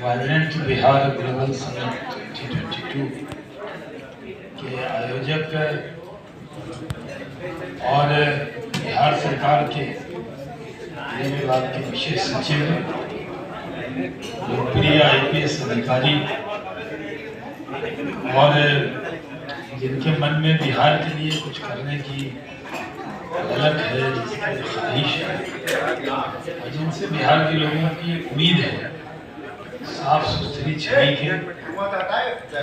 Vibrant Bihar global summit 2022 के आयोजक और बिहार सरकार के गृह विभाग के विशेष सचिव, लोकप्रिय IPS अधिकारी और जिनके मन में बिहार के लिए कुछ करने की ललक है, जिसकी ख्वाहिश है और जिनसे बिहार के लोगों की उम्मीद है साफ सुथरी छवि के,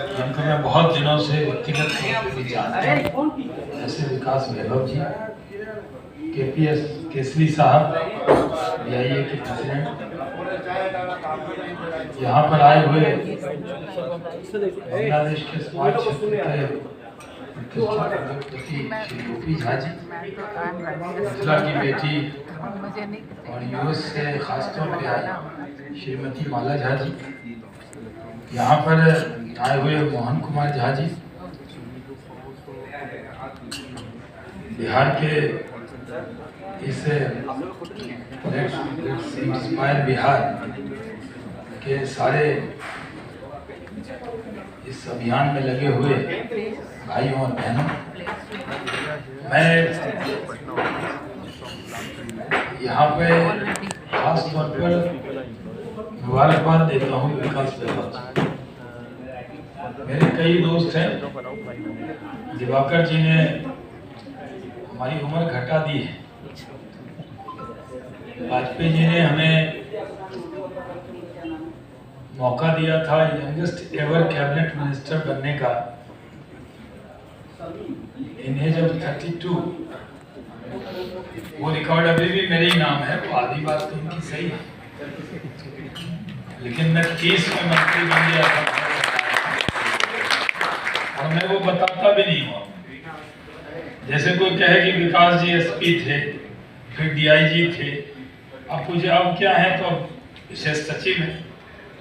जिनको मैं बहुत दिनों से व्यक्तिगत तौर पर जानता हूँ, ऐसे विकास वैभव जी, KPS केसरी साहब, BIA के प्रेसिडेंट, यहाँ पर आए हुए बांग्लादेश के समाज क्षेत्र के श्री गोपी झा जी, मिथिला की बेटी और US से खासतौर पे आई श्रीमती माला झा जी, यहाँ पर आए हुए मोहन कुमार झा जी, बिहार के इस इंस्पायर बिहार के सारे इस अभियान में लगे हुए भाइयों और बहनों, मैं यहाँ पे खास तौर पर मुबारकबाद देता हूँ विकास वैभव। मेरे कई दोस्त हैं, दिवाकर जी ने हमारी उम्र घटा दी है, वाजपेयी जी ने हमें मौका दिया था यंगेस्ट एवर कैबिनेट मिनिस्टर बनने का इन एज ऑफ 32। वो रिकॉर्ड अभी भी मेरे ही नाम है, वो आधी बात तो उनकी सही है, लेकिन मैं 30 में मंत्री बन गया था और मैं वो बताता भी नहीं हुआ। जैसे कोई कहे कि विकास जी SP थे, फिर DIG थे, अब पूछे अब क्या है, तो विशेष सचिव है।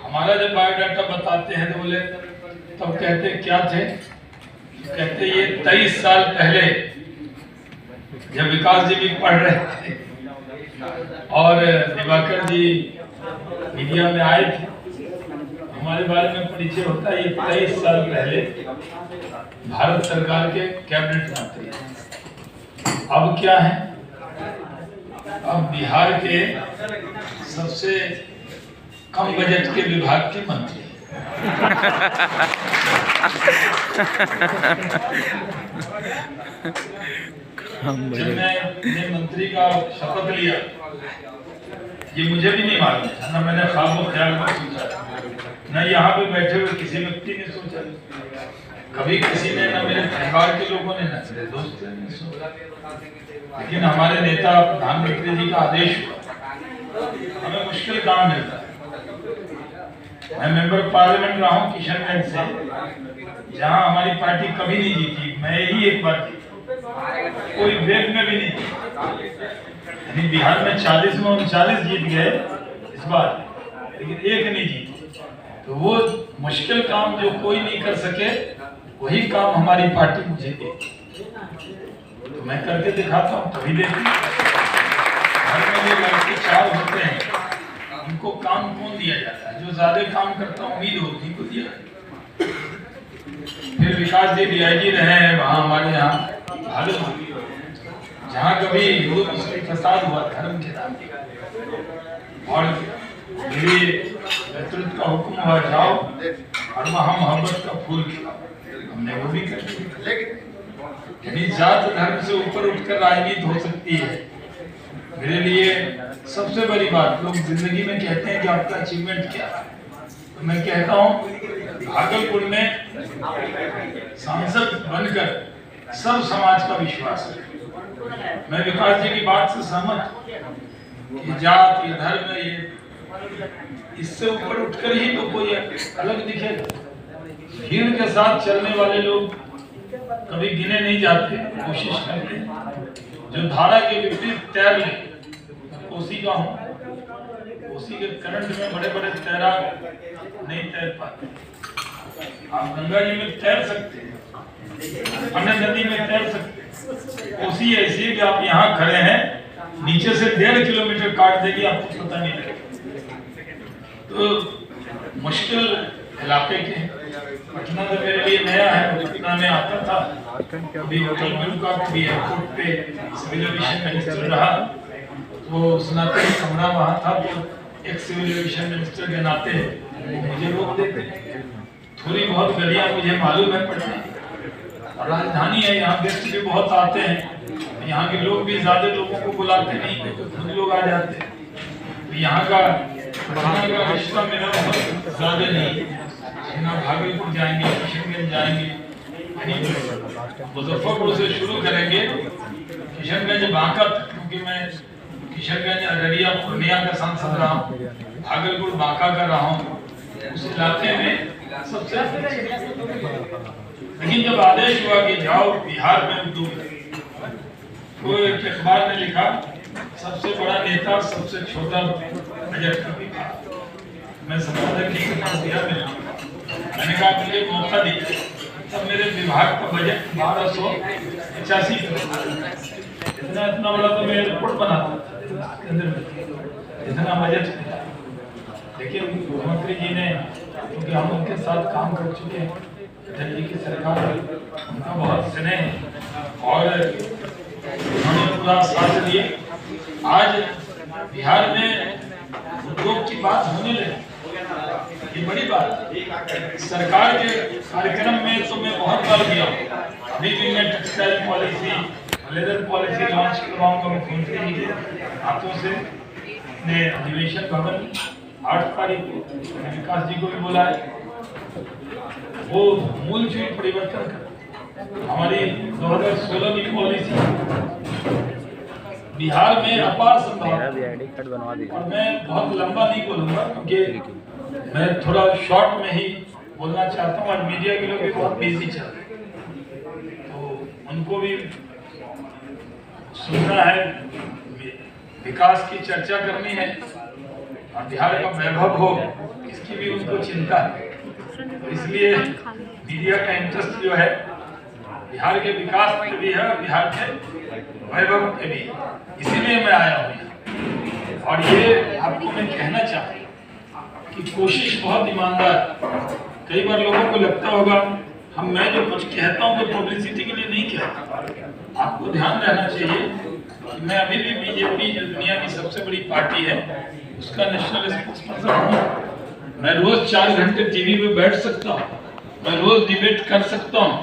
हमारा जब बायोडाटा बताते हैं तो बोले तब कहते क्या थे, कहते ये 23 साल पहले जब विकास जी भी पढ़ रहे थे और दिवाकर जी मीडिया में आए थे, हमारे बारे में परिचय होता है, ये 23 साल पहले भारत सरकार के कैबिनेट मंत्री हैं। अब क्या है, अब बिहार के सबसे कम बजट के विभाग के मंत्री। जब मैंने मंत्री का शपथ लिया, ये मुझे भी नहीं मालूम था, ना मैंने ख्वाब और ख्याल में सोचा, न यहाँ पे बैठे हुए किसी व्यक्ति ने सोचा, कभी किसी ने, न मेरे परिवार के लोगों ने, न मेरे दोस्त ने सोचा। लेकिन हमारे नेता प्रधानमंत्री जी का आदेश हुआ, हमें मुश्किल काम मिलता है। मैं मेंबर पार्लियामेंट रहा हूँ किशनगंज से, जहाँ हमारी पार्टी कभी नहीं जीती, मैं ही एक बार जीती, कोई वेग में भी नहीं जीती। बिहार में 40 में 39 जीत गए इस बार, लेकिन एक नहीं जीती। तो वो मुश्किल काम जो कोई नहीं कर सके, वही काम हमारी पार्टी मुझे देती, तो मैं करके दिखाता हूँ, तभी देती। घर में जो लड़के 4 होते हैं, उनको काम कौन दिया जाता है? जो ज्यादा काम करता उम्मीद होती को दिया। फिर विकास जी DIG रहे हैं वहाँ हमारे यहाँ भारत, जहाँ कभी युद्ध प्रसाद हुआ धर्म के नाम और मेरे नेतृत्व का हुक्म हुआ, जाओ और वहाँ मोहब्बत का फूल खिलाओ, हमने वो भी कर दिया। यानी जात धर्म से ऊपर उठकर राजनीति हो सकती है। मेरे लिए सबसे बड़ी बात, लोग जिंदगी में कहते हैं कि आपका अचीवमेंट क्या है, तो मैं कहता हूँ भागलपुर में सांसद बनकर सब समाज का विश्वास है। मैं विकास जी की बात से सहमत हूँ कि जात या धर्म ये इससे ऊपर उठकर ही तो कोई अलग दिखेगा। भीड़ के साथ चलने वाले लोग कभी गिने नहीं जाते, कोशिश करते हैं। जो धारा के विपरीत तैर ले, कोसी का हूँ, कोसी के करंट में बड़े बड़े तैराक नहीं तैर पाते। आप गंगा जी में तैर सकते हैं, अन्य नदी में तैर सकते हैं। कोसी ऐसी है कि आप यहाँ खड़े हैं, नीचे से 1.5 किलोमीटर काट देगी, आपको पता नहीं लगेगा। तो मुश्किल इलाके के हैं। पटना तो मेरे लिए नया है, पटना में आता था, अभी होटल में रुका, कभी एयरपोर्ट पे सिविल एविएशन मिनिस्टर रहा, तो उस नाते कमरा वहाँ था, तो एक सिविल एविएशन मिनिस्टर के नाते मुझे रोक देते। थोड़ी बहुत गलियाँ मुझे मालूम है पटना, और राजधानी है, यहाँ गेस्ट भी बहुत आते हैं, यहाँ के लोग भी ज्यादा लोगों को बुलाते नहीं, तो खुद लोग आ जाते हैं। तो यहाँ का पटना का रिश्ता मेरा बहुत ज्यादा नहीं, यहाँ भागलपुर जाएंगे, किशनगंज जाएंगे, मुजफ्फरपुर से शुरू करेंगे, किशनगंज बांका तक, क्योंकि मैं किशनगंज अररिया पूर्णिया का सांसद रहा हूँ, भागलपुर बांका का रहा हूँ, उस इलाके में सबसे। लेकिन जब आदेश हुआ कि जाओ बिहार में उद्योग, तो एक अखबार ने लिखा सबसे बड़ा नेता सबसे छोटा बजट का विभाग। मैं संपादक की दिया, मैंने कहा मुझे मौका दिया, तब मेरे विभाग का बजट 1285 इतना बड़ा तो मैं एयरपोर्ट बनाता, इतना बजट। लेकिन मुख्यमंत्री जी ने, क्योंकि हम उनके साथ काम कर चुके हैं, दिल्ली की सरकार उनका बहुत स्नेह और उन्होंने पूरा साथ लिए। आज बिहार में उद्योग की बात होने लगी, ये बड़ी बात। सरकार के कार्यक्रम में तो मैं बहुत बार गया हूँ, अभी भी मैं textile policy, leather policy launch करवाऊंगा मुख्यमंत्री जी के हाथों से। ने अधिवेशन भवन 8 तारीख को विकास जी को भी बुलाए, वो मूल चीज परिवर्तन कर हमारी 2016 की पॉलिसी बिहार में अपार संभावना। और मैं बहुत लंबा नहीं बोलूंगा, क्योंकि मैं थोड़ा शॉर्ट में ही बोलना चाहता हूँ, और मीडिया के लोग भी बहुत बिजी चल रहे हैं, तो उनको भी सुनना है, विकास की चर्चा करनी है, और बिहार का वैभव हो इसकी भी उनको चिंता है। तो इसलिए मीडिया का इंटरेस्ट जो है बिहार के विकास पे भी है, बिहार के वैभव पे भी, इसीलिए मैं आया हूँ। और ये आपको मैं कहना चाहता कि कोशिश बहुत ईमानदार। कई बार लोगों को लगता होगा मैं जो कुछ कहता हूँ तो पब्लिसिटी के लिए नहीं कहता। आपको ध्यान रहना चाहिए कि मैं अभी भी बीजेपी, जो दुनिया की सबसे बड़ी पार्टी है, उसका नेशनल स्पोक्सपर्सन हूँ। मैं रोज 4 घंटे टीवी पे बैठ सकता हूँ, मैं रोज डिबेट कर सकता हूँ,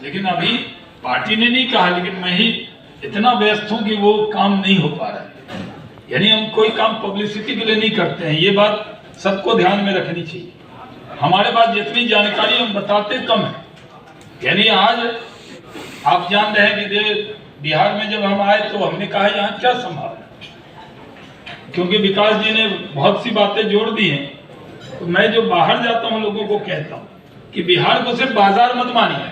लेकिन अभी पार्टी ने नहीं कहा, लेकिन मैं ही इतना व्यस्त हूँ कि वो काम नहीं हो पा रहा है। यानी हम कोई काम पब्लिसिटी के लिए नहीं करते हैं, ये बात सबको ध्यान में रखनी चाहिए। हमारे पास जितनी जानकारी हम बताते कम है। यानी आज आप जान रहे हैं कि बिहार में जब हम आए तो हमने कहा यहाँ क्या संभव है, क्योंकि विकास जी ने बहुत सी बातें जोड़ दी हैं। तो मैं जो बाहर जाता हूँ लोगों को कहता हूँ कि बिहार को सिर्फ बाजार मत मानिए,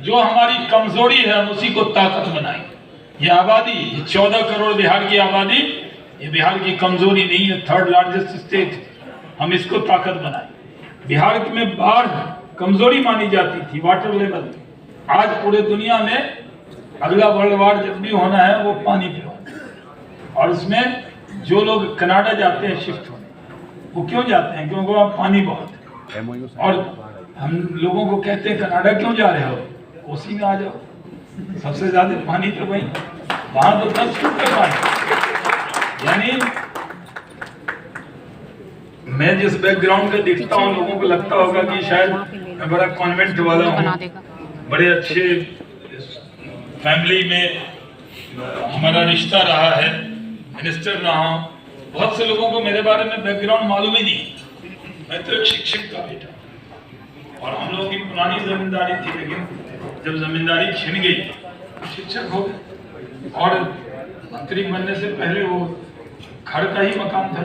जो हमारी कमजोरी है हम उसी को ताकत बनाएं। ये आबादी, ये 14 करोड़ बिहार की आबादी, ये बिहार की कमजोरी नहीं है, 3rd लार्जेस्ट स्टेट, हम इसको ताकत बनाएं। बिहार में बाढ़ कमजोरी मानी जाती थी, वाटर लेवल, आज पूरे दुनिया में अगला वर्ल्ड वार जब भी होना है वो पानी पे होना। और इसमें जो लोग कनाडा जाते हैं शिफ्ट होने, वो क्यों जाते हैं? क्योंकि वहाँ पानी बहुत है। और हम लोगों को कहते हैं कनाडा क्यों जा रहे हो, उसी में आ जाओ, सबसे ज्यादा पानी तो वही, वहां तो 10 फुट का पानी। यानी मैं जिस बैकग्राउंड का दिखता हूँ, लोगों को लगता होगा कि शायद मैं बड़ा कॉन्वेंट वाला हूँ, बड़े अच्छे फैमिली में हमारा रिश्ता रहा है, मिनिस्टर रहा हूँ। बहुत से लोगों को मेरे बारे में बैकग्राउंड मालूम ही नहीं। मैं तो एक शिक्षक का बेटा, और हम लोगों की पुरानी जमींदारी थी, लेकिन जब जमींदारी छिन गई शिक्षक हो गए। और मंत्री बनने से पहले वो घर का ही मकान था।